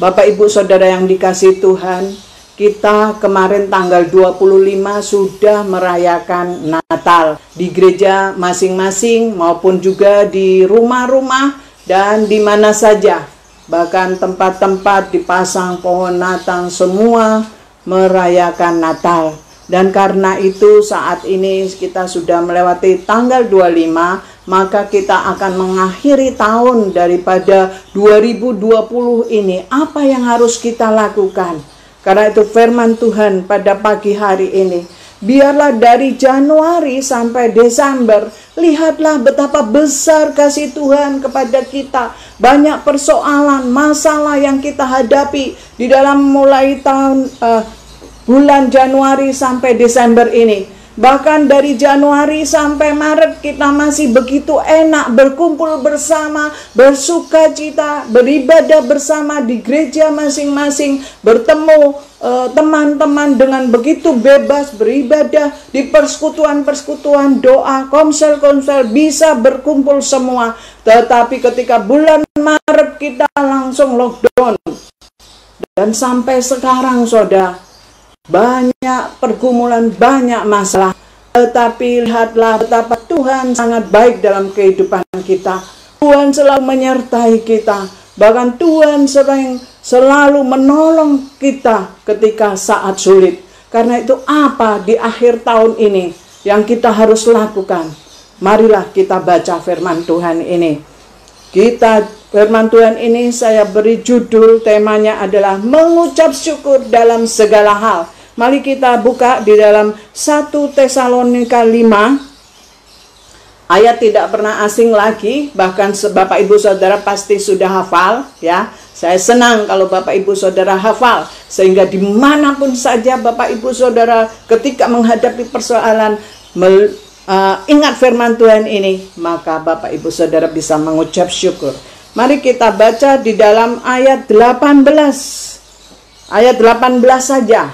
Bapak Ibu Saudara yang dikasihi Tuhan, kita kemarin tanggal 25 sudah merayakan Natal di gereja masing-masing maupun juga di rumah-rumah dan di mana saja. Bahkan tempat-tempat dipasang pohon Natal, semua merayakan Natal. Dan karena itu saat ini kita sudah melewati tanggal 25, maka kita akan mengakhiri tahun daripada 2020 ini. Apa yang harus kita lakukan? Karena itu firman Tuhan pada pagi hari ini, biarlah dari Januari sampai Desember, lihatlah betapa besar kasih Tuhan kepada kita. Banyak persoalan, masalah yang kita hadapi di dalam mulai bulan Januari sampai Desember ini. Bahkan dari Januari sampai Maret kita masih begitu enak berkumpul bersama, bersuka cita, beribadah bersama di gereja masing-masing, bertemu teman-teman dengan begitu bebas, beribadah di persekutuan-persekutuan, doa, komsel-komsel, bisa berkumpul semua. Tetapi ketika bulan Maret kita langsung lockdown. Dan sampai sekarang saudara, banyak pergumulan, banyak masalah. Tetapi lihatlah betapa Tuhan sangat baik dalam kehidupan kita. Tuhan selalu menyertai kita. Bahkan Tuhan selalu menolong kita ketika saat sulit. Karena itu apa di akhir tahun ini yang kita harus lakukan? Marilah kita baca firman Tuhan ini. Firman Tuhan ini saya beri judul, temanya adalah mengucap syukur dalam segala hal. Mari kita buka di dalam 1 Tesalonika 5. Ayat tidak pernah asing lagi, bahkan Bapak Ibu Saudara pasti sudah hafal ya. Saya senang kalau Bapak Ibu Saudara hafal, sehingga dimanapun saja Bapak Ibu Saudara ketika menghadapi persoalan ingat firman Tuhan ini, maka Bapak Ibu Saudara bisa mengucap syukur. Mari kita baca di dalam ayat 18. Ayat 18 saja.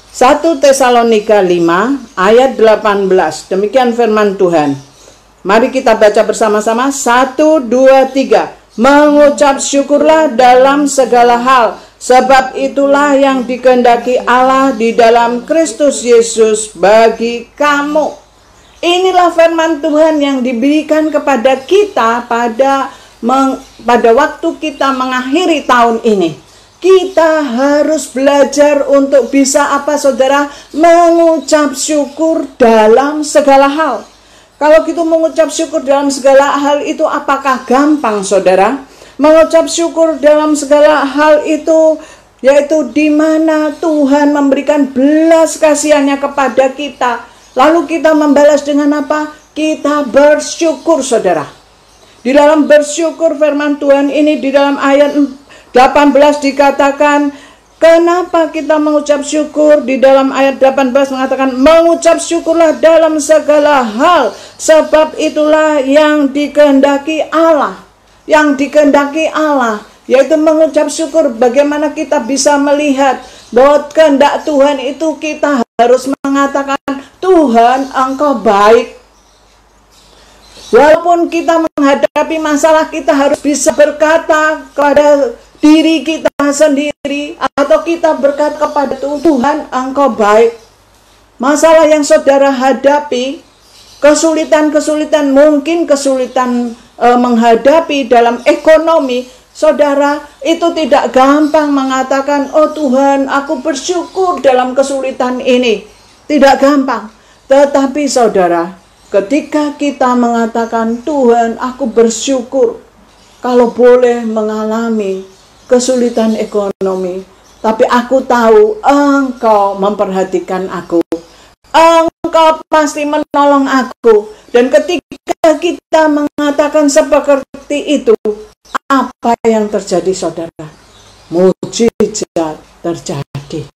1 Tesalonika 5 ayat 18. Demikian firman Tuhan. Mari kita baca bersama-sama. 1, 2, 3. Mengucap syukurlah dalam segala hal, sebab itulah yang dikehendaki Allah di dalam Kristus Yesus bagi kamu. Inilah firman Tuhan yang diberikan kepada kita pada waktu kita mengakhiri tahun ini. Kita harus belajar untuk bisa apa saudara? Mengucap syukur dalam segala hal. Kalau kita mengucap syukur dalam segala hal itu apakah gampang saudara? Mengucap syukur dalam segala hal itu yaitu di mana Tuhan memberikan belas kasihannya kepada kita. Lalu kita membalas dengan apa? Kita bersyukur saudara. Di dalam bersyukur firman Tuhan ini di dalam ayat 18 dikatakan, kenapa kita mengucap syukur? Di dalam ayat 18 mengatakan, mengucap syukurlah dalam segala hal, sebab itulah yang dikehendaki Allah. Yang dikehendaki Allah, yaitu mengucap syukur. Bagaimana kita bisa melihat bahwa kehendak Tuhan itu kita harus mengatakan, Tuhan engkau baik. Walaupun kita menghadapi masalah, kita harus bisa berkata kepada diri kita sendiri, atau kita berkata kepada Tuhan engkau baik. Masalah yang saudara hadapi, kesulitan-kesulitan, mungkin kesulitan menghadapi dalam ekonomi, saudara itu tidak gampang mengatakan, oh Tuhan aku bersyukur dalam kesulitan ini. Tidak gampang. Tetapi saudara, ketika kita mengatakan, Tuhan aku bersyukur kalau boleh mengalami kesulitan ekonomi, tapi aku tahu engkau memperhatikan aku, engkau pasti menolong aku. Dan ketika kita mengatakan seperti itu, apa yang terjadi saudara? Mujizat terjadi.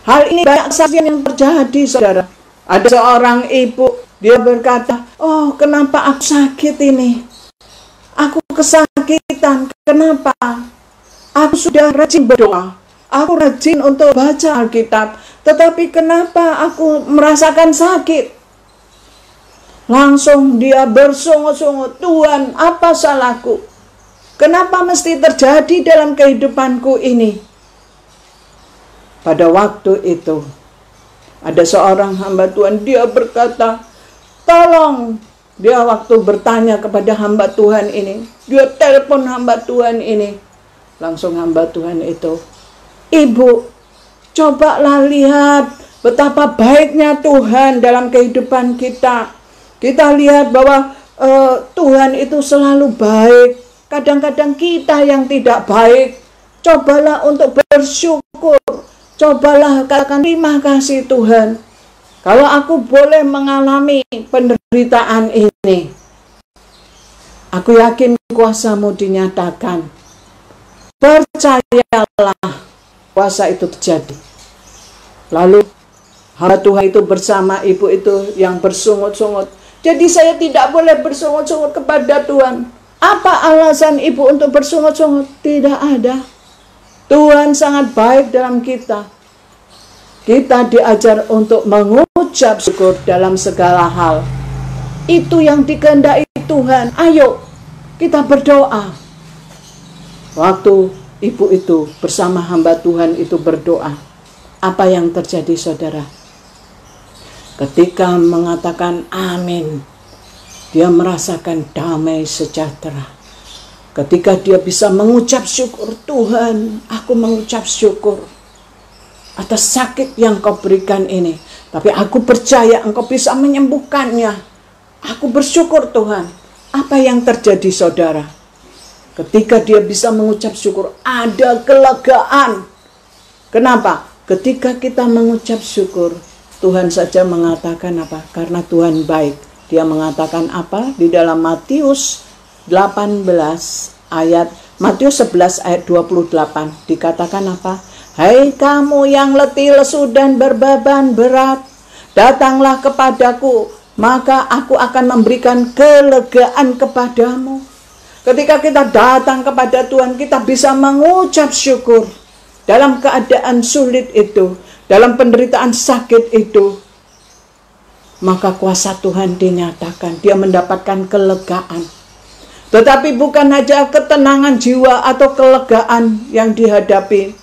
Hal ini banyak saksian yang terjadi saudara. Ada seorang ibu, dia berkata, oh kenapa aku sakit ini? Aku kesakitan, kenapa? Aku sudah rajin berdoa, aku rajin untuk baca Alkitab, tetapi kenapa aku merasakan sakit? Langsung dia bersungut-sungut, Tuhan apa salahku? Kenapa mesti terjadi dalam kehidupanku ini? Pada waktu itu, ada seorang hamba Tuhan, dia berkata, tolong. Dia waktu bertanya kepada hamba Tuhan ini, dia telepon hamba Tuhan ini. Langsung hamba Tuhan itu, Ibu, cobalah lihat betapa baiknya Tuhan dalam kehidupan kita. Kita lihat bahwa Tuhan itu selalu baik. Kadang-kadang kita yang tidak baik. Cobalah untuk bersyukur. Cobalah katakan terima kasih Tuhan. Kalau aku boleh mengalami penderitaan ini, aku yakin kuasa-Mu dinyatakan. Percayalah, kuasa itu terjadi. Lalu hamba Tuhan itu bersama ibu itu yang bersungut-sungut. Jadi saya tidak boleh bersungut-sungut kepada Tuhan. Apa alasan ibu untuk bersungut-sungut? Tidak ada. Tuhan sangat baik dalam kita. Kita diajar untuk mengucap syukur dalam segala hal. Itu yang dikehendaki Tuhan. Ayo kita berdoa. Waktu ibu itu bersama hamba Tuhan itu berdoa, apa yang terjadi saudara? Ketika mengatakan amin, dia merasakan damai sejahtera. Ketika dia bisa mengucap syukur, Tuhan, aku mengucap syukur atas sakit yang Kau berikan ini. Tapi aku percaya Engkau bisa menyembuhkannya. Aku bersyukur Tuhan. Apa yang terjadi saudara? Ketika dia bisa mengucap syukur, ada kelegaan. Kenapa? Ketika kita mengucap syukur, Tuhan saja mengatakan apa? Karena Tuhan baik. Dia mengatakan apa? Di dalam Matius 11 ayat 28 dikatakan apa? Hai kamu yang letih, lesu dan berbeban berat, datanglah kepadaku, maka aku akan memberikan kelegaan kepadamu. Ketika kita datang kepada Tuhan, kita bisa mengucap syukur dalam keadaan sulit itu, dalam penderitaan sakit itu. Maka kuasa Tuhan dinyatakan, dia mendapatkan kelegaan. Tetapi bukan saja ketenangan jiwa atau kelegaan yang dihadapi,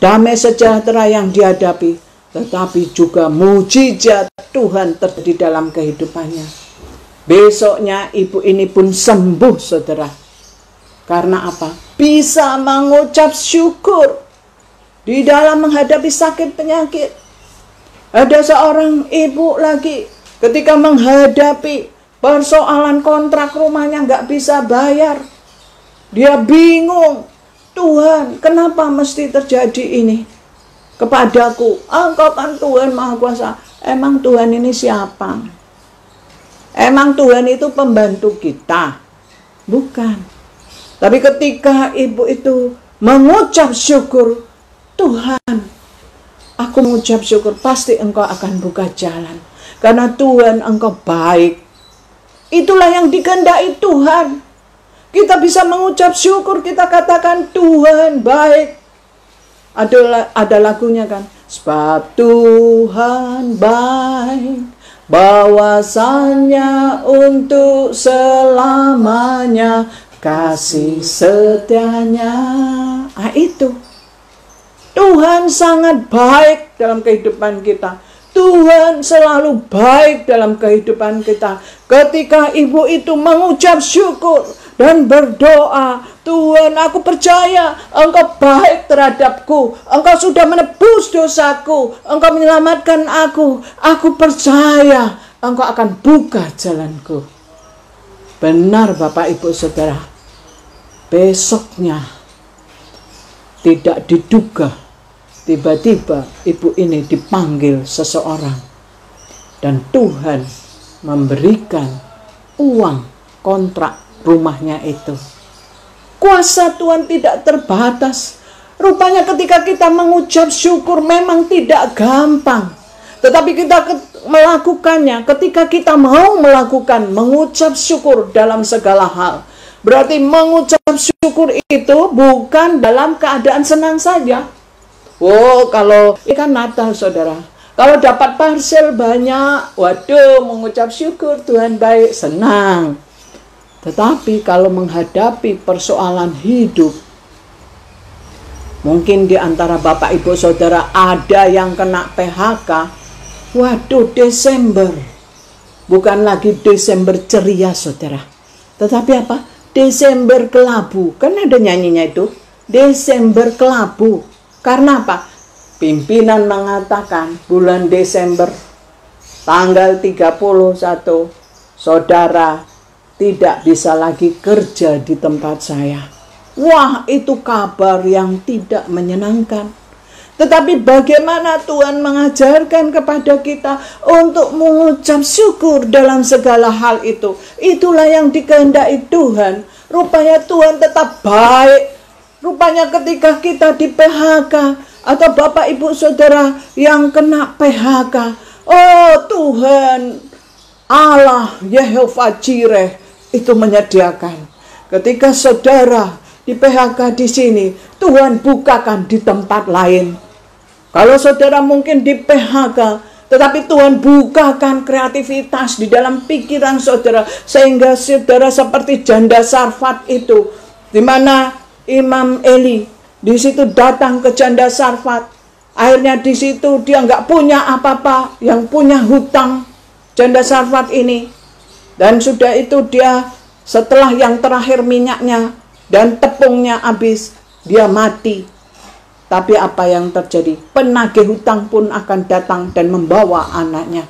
damai sejahtera yang dihadapi, tetapi juga mujizat Tuhan terjadi dalam kehidupannya. Besoknya ibu ini pun sembuh saudara. Karena apa? Bisa mengucap syukur di dalam menghadapi sakit penyakit. Ada seorang ibu lagi ketika menghadapi persoalan kontrak rumahnya nggak bisa bayar. Dia bingung. Tuhan, kenapa mesti terjadi ini kepadaku? Engkau kan Tuhan Maha Kuasa. Emang Tuhan ini siapa? Emang Tuhan itu pembantu kita? Bukan. Tapi ketika ibu itu mengucap syukur, Tuhan, aku mengucap syukur, pasti Engkau akan buka jalan. Karena Tuhan Engkau baik. Itulah yang dikehendaki Tuhan. Kita bisa mengucap syukur, kita katakan Tuhan baik. Ada lagunya kan? Sebab Tuhan baik, bahwasanya untuk selamanya kasih setianya. Itu. Tuhan sangat baik dalam kehidupan kita. Tuhan selalu baik dalam kehidupan kita. Ketika ibu itu mengucap syukur dan berdoa, Tuhan, aku percaya Engkau baik terhadapku. Engkau sudah menebus dosaku. Engkau menyelamatkan aku. Aku percaya Engkau akan buka jalanku. Benar Bapak Ibu Saudara. Besoknya tidak diduga, tiba-tiba ibu ini dipanggil seseorang. Dan Tuhan memberikan uang kontrak rumahnya itu. Kuasa Tuhan tidak terbatas. Rupanya ketika kita mengucap syukur memang tidak gampang. Tetapi kita melakukannya, ketika kita mau melakukan mengucap syukur dalam segala hal. Berarti mengucap syukur itu bukan dalam keadaan senang saja. Oh, kalau ikan Natal saudara, kalau dapat parcel banyak, waduh mengucap syukur Tuhan baik, senang. Tetapi kalau menghadapi persoalan hidup, mungkin di antara Bapak Ibu Saudara ada yang kena PHK. Waduh, Desember. Bukan lagi Desember ceria, Saudara. Tetapi apa? Desember kelabu. Kan ada nyanyinya itu. Desember kelabu. Karena apa? Pimpinan mengatakan bulan Desember tanggal 31, saudara tidak bisa lagi kerja di tempat saya. Wah, itu kabar yang tidak menyenangkan. Tetapi bagaimana Tuhan mengajarkan kepada kita untuk mengucap syukur dalam segala hal itu. Itulah yang dikehendaki Tuhan. Rupanya Tuhan tetap baik. Rupanya ketika kita di PHK atau Bapak Ibu Saudara yang kena PHK, oh Tuhan Allah Yehova Jireh itu menyediakan. Ketika saudara di PHK di sini, Tuhan bukakan di tempat lain. Kalau saudara mungkin di PHK, tetapi Tuhan bukakan kreativitas di dalam pikiran saudara, sehingga saudara seperti janda Sarfat itu, di mana Imam Eli di situ datang ke janda Sarfat. Akhirnya di situ dia nggak punya apa-apa, yang punya hutang janda Sarfat ini. Dan sudah itu dia setelah yang terakhir minyaknya dan tepungnya habis, dia mati. Tapi apa yang terjadi? Penagih hutang pun akan datang dan membawa anaknya.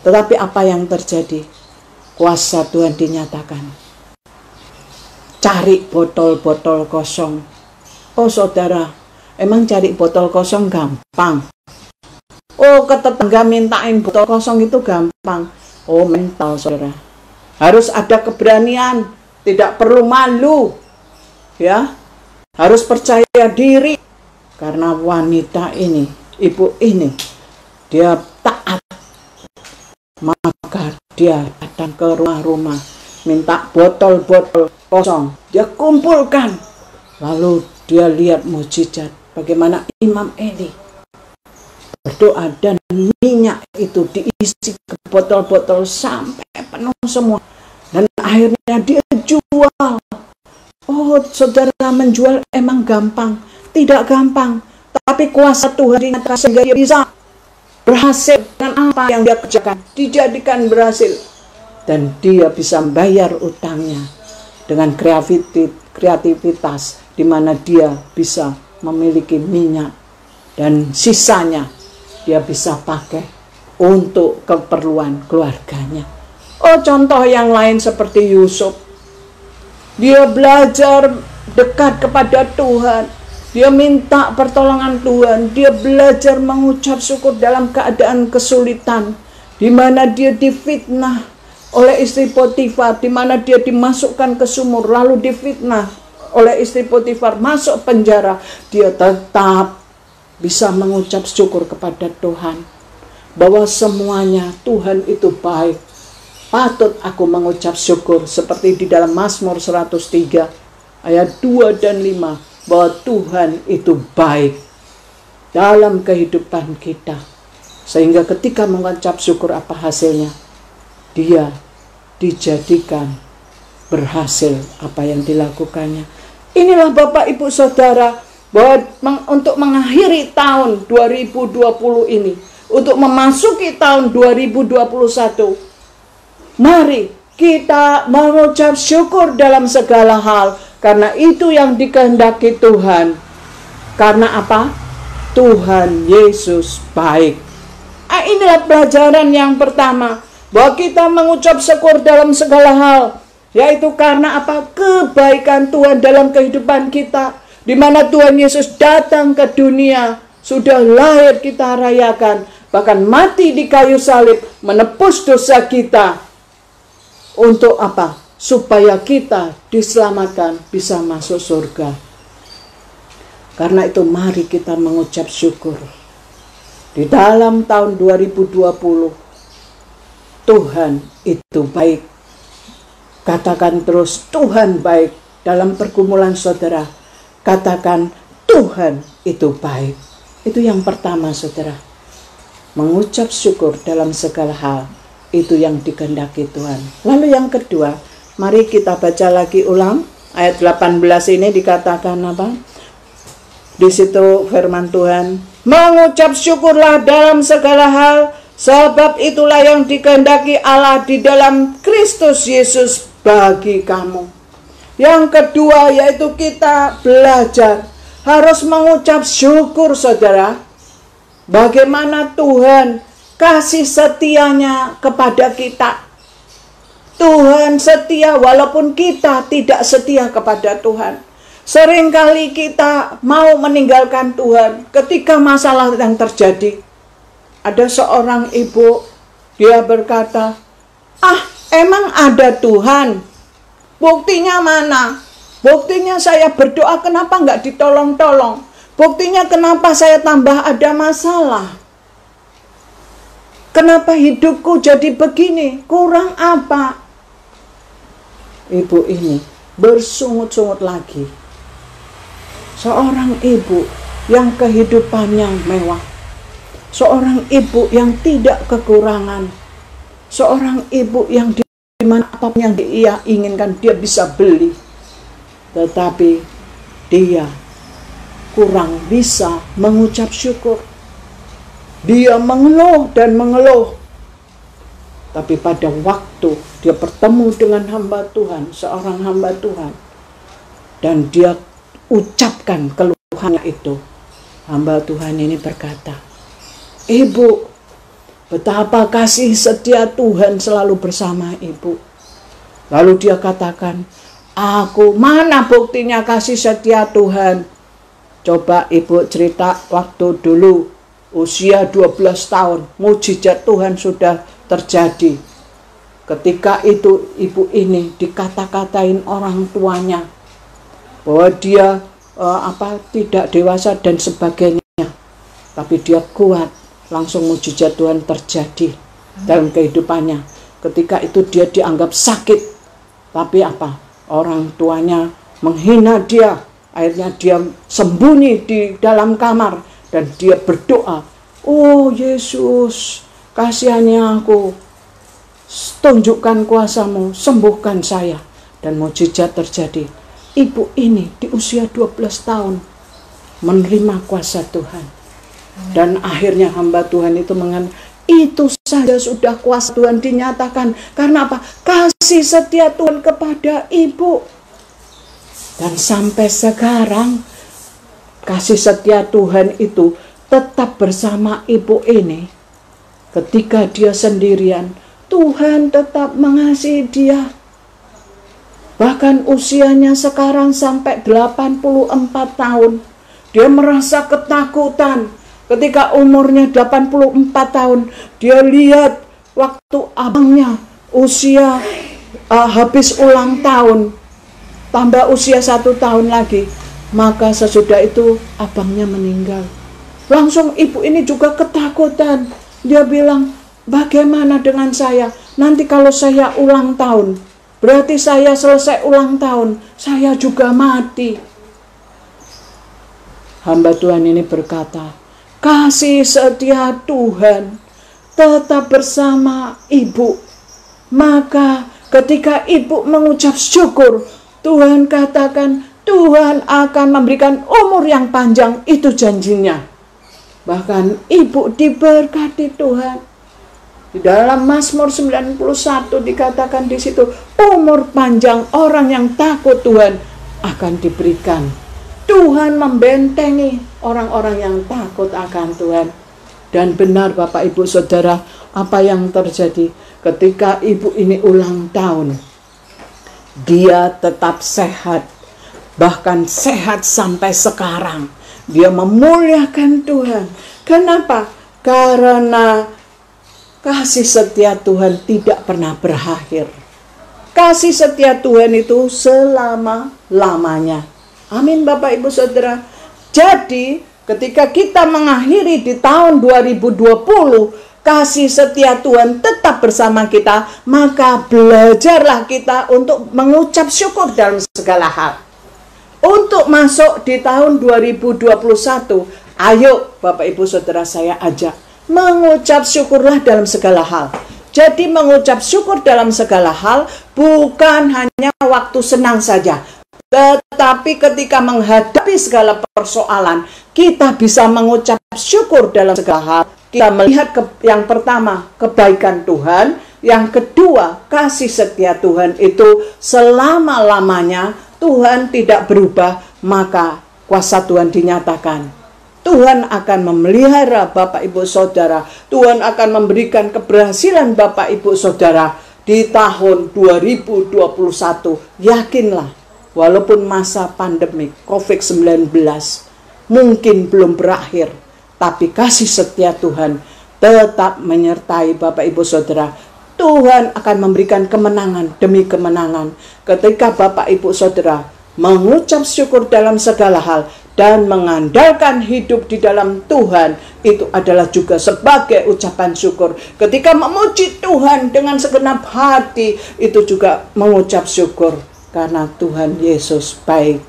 Tetapi apa yang terjadi? Kuasa Tuhan dinyatakan. Cari botol-botol kosong. Oh saudara, emang cari botol kosong gampang? Oh, ke tetangga mintain botol kosong itu gampang. Oh, mental saudara. Harus ada keberanian, tidak perlu malu. Ya. Harus percaya diri. Karena wanita ini, ibu ini, dia taat. Maka dia datang ke rumah-rumah, minta botol-botol kosong. Dia kumpulkan. Lalu dia lihat mukjizat. Bagaimana Imam Eli berdoa dan minyak itu diisi ke botol-botol sampai penuh semua. Dan akhirnya dia jual. Oh, saudara, menjual emang gampang? Tidak gampang. Tapi kuasa Tuhan dinyatakan sehingga dia bisa berhasil dengan apa yang dia kerjakan. Dijadikan berhasil. Dan dia bisa bayar utangnya dengan kreativitas, di mana dia bisa memiliki minyak. Dan sisanya dia bisa pakai untuk keperluan keluarganya. Oh, contoh yang lain seperti Yusuf. Dia belajar dekat kepada Tuhan. Dia minta pertolongan Tuhan. Dia belajar mengucap syukur dalam keadaan kesulitan. Di mana dia difitnah oleh istri Potifar. Di mana dia dimasukkan ke sumur. Lalu difitnah oleh istri Potifar. Masuk penjara. Dia tetap bisa mengucap syukur kepada Tuhan. Bahwa semuanya Tuhan itu baik. Patut aku mengucap syukur. Seperti di dalam Mazmur 103 ayat 2 dan 5. Bahwa Tuhan itu baik dalam kehidupan kita. Sehingga ketika mengucap syukur apa hasilnya? Dia dijadikan berhasil apa yang dilakukannya. Inilah Bapak Ibu Saudara, bahwa untuk mengakhiri tahun 2020 ini, untuk memasuki tahun 2021, mari kita mengucap syukur dalam segala hal. Karena itu yang dikehendaki Tuhan. Karena apa? Tuhan Yesus baik. Inilah pelajaran yang pertama. Bahwa kita mengucap syukur dalam segala hal. Yaitu karena apa? Kebaikan Tuhan dalam kehidupan kita. Di mana Tuhan Yesus datang ke dunia. Sudah lahir kita rayakan. Bahkan mati di kayu salib. Menebus dosa kita. Untuk apa? Supaya kita diselamatkan, bisa masuk surga. Karena itu mari kita mengucap syukur. Di dalam tahun 2020, Tuhan itu baik. Katakan terus, Tuhan baik. Dalam pergumulan saudara, katakan Tuhan itu baik. Itu yang pertama saudara. Mengucap syukur dalam segala hal. Itu yang dikehendaki Tuhan. Lalu yang kedua, Mari kita baca lagi ulang. Ayat 18 ini dikatakan apa? Di situ firman Tuhan, mengucap syukurlah dalam segala hal, sebab itulah yang dikehendaki Allah di dalam Kristus Yesus bagi kamu. Yang kedua yaitu kita belajar harus mengucap syukur, saudara. Bagaimana Tuhan kasih setianya kepada kita. Tuhan setia walaupun kita tidak setia kepada Tuhan. Seringkali kita mau meninggalkan Tuhan ketika masalah yang terjadi. Ada seorang ibu, dia berkata, emang ada Tuhan? Buktinya mana? Buktinya saya berdoa kenapa nggak ditolong-tolong? Buktinya kenapa saya tambah ada masalah? Kenapa hidupku jadi begini? Kurang apa? Ibu ini bersungut-sungut lagi. Seorang ibu yang kehidupannya mewah. Seorang ibu yang tidak kekurangan. Seorang ibu yang dimana apapun yang dia inginkan dia bisa beli. Tetapi dia kurang bisa mengucap syukur. Dia mengeluh dan mengeluh. Tapi pada waktu dia bertemu dengan hamba Tuhan, seorang hamba Tuhan, dan dia ucapkan keluhannya itu, hamba Tuhan ini berkata, Ibu, betapa kasih setia Tuhan selalu bersama ibu. Lalu dia katakan, aku mana buktinya kasih setia Tuhan? Coba ibu cerita waktu dulu usia 12 tahun, mujizat Tuhan sudah terjadi. Ketika itu ibu ini dikata-katain orang tuanya bahwa dia tidak dewasa dan sebagainya. Tapi dia kuat, langsung mujizat Tuhan terjadi dalam kehidupannya. Ketika itu dia dianggap sakit, tapi orang tuanya menghina dia. Akhirnya dia sembunyi di dalam kamar dan dia berdoa, oh Yesus, kasihani aku, tunjukkan kuasamu, sembuhkan saya. Dan mujizat terjadi. Ibu ini di usia 12 tahun menerima kuasa Tuhan. Dan akhirnya hamba Tuhan itu mengatakan, itu saja sudah kuasa Tuhan dinyatakan. Karena apa? Kasih setia Tuhan kepada ibu. Dan sampai sekarang kasih setia Tuhan itu tetap bersama ibu ini. Ketika dia sendirian, Tuhan tetap mengasihi dia. Bahkan usianya sekarang sampai 84 tahun. Dia merasa ketakutan. Ketika umurnya 84 tahun, dia lihat waktu abangnya usia habis ulang tahun, tambah usia 1 tahun lagi. Maka sesudah itu abangnya meninggal. Langsung ibu ini juga ketakutan. Dia bilang, bagaimana dengan saya? Nanti kalau saya ulang tahun, berarti saya selesai ulang tahun, saya juga mati. Hamba Tuhan ini berkata, kasih setia Tuhan tetap bersama ibu. Maka ketika ibu mengucap syukur, Tuhan katakan, Tuhan akan memberikan umur yang panjang, itu janjinya. Bahkan ibu diberkati Tuhan. Di dalam Mazmur 91 dikatakan di situ, umur panjang orang yang takut Tuhan akan diberikan. Tuhan membentengi orang-orang yang takut akan Tuhan. Dan benar Bapak Ibu Saudara, apa yang terjadi ketika ibu ini ulang tahun, dia tetap sehat. Bahkan sehat sampai sekarang. Dia memuliakan Tuhan. Kenapa? Karena kasih setia Tuhan tidak pernah berakhir. Kasih setia Tuhan itu selama-lamanya. Amin Bapak Ibu Saudara. Jadi ketika kita mengakhiri di tahun 2020, kasih setia Tuhan tetap bersama kita, maka belajarlah kita untuk mengucap syukur dalam segala hal. Untuk masuk di tahun 2021, ayo Bapak Ibu Saudara saya ajak, mengucap syukurlah dalam segala hal. Jadi mengucap syukur dalam segala hal bukan hanya waktu senang saja, tetapi ketika menghadapi segala persoalan, kita bisa mengucap syukur dalam segala hal. Kita melihat yang pertama, kebaikan Tuhan. Yang kedua, kasih setia Tuhan itu selama-lamanya. Tuhan tidak berubah, maka kuasa Tuhan dinyatakan. Tuhan akan memelihara Bapak Ibu Saudara. Tuhan akan memberikan keberhasilan Bapak Ibu Saudara di tahun 2021. Yakinlah, walaupun masa pandemi COVID-19 mungkin belum berakhir, tapi kasih setia Tuhan tetap menyertai Bapak Ibu Saudara. Tuhan akan memberikan kemenangan demi kemenangan ketika Bapak Ibu Saudara mengucap syukur dalam segala hal dan mengandalkan hidup di dalam Tuhan. Itu adalah juga sebagai ucapan syukur. Ketika memuji Tuhan dengan segenap hati, itu juga mengucap syukur karena Tuhan Yesus baik.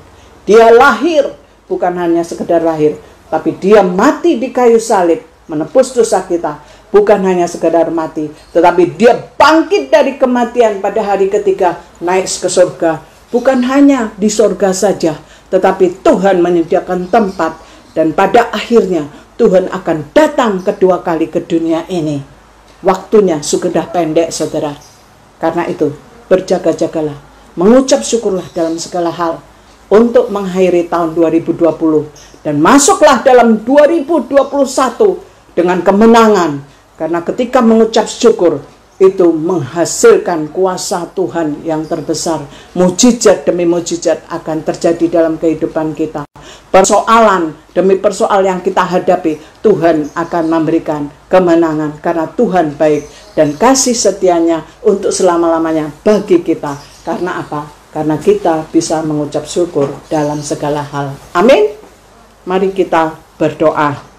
Dia lahir, bukan hanya sekedar lahir, tapi dia mati di kayu salib menebus dosa kita. Bukan hanya sekedar mati, tetapi dia bangkit dari kematian pada hari ketiga, naik ke surga. Bukan hanya di surga saja, tetapi Tuhan menyediakan tempat, dan pada akhirnya Tuhan akan datang kedua kali ke dunia ini. Waktunya sudah pendek, saudara. Karena itu, berjaga-jagalah, mengucap syukurlah dalam segala hal untuk mengakhiri tahun 2020 dan masuklah dalam 2021 dengan kemenangan. Karena ketika mengucap syukur, itu menghasilkan kuasa Tuhan yang terbesar. Mujizat demi mujizat akan terjadi dalam kehidupan kita. Persoalan demi persoalan yang kita hadapi, Tuhan akan memberikan kemenangan. Karena Tuhan baik dan kasih setianya untuk selama-lamanya bagi kita. Karena apa? Karena kita bisa mengucap syukur dalam segala hal. Amin. Mari kita berdoa.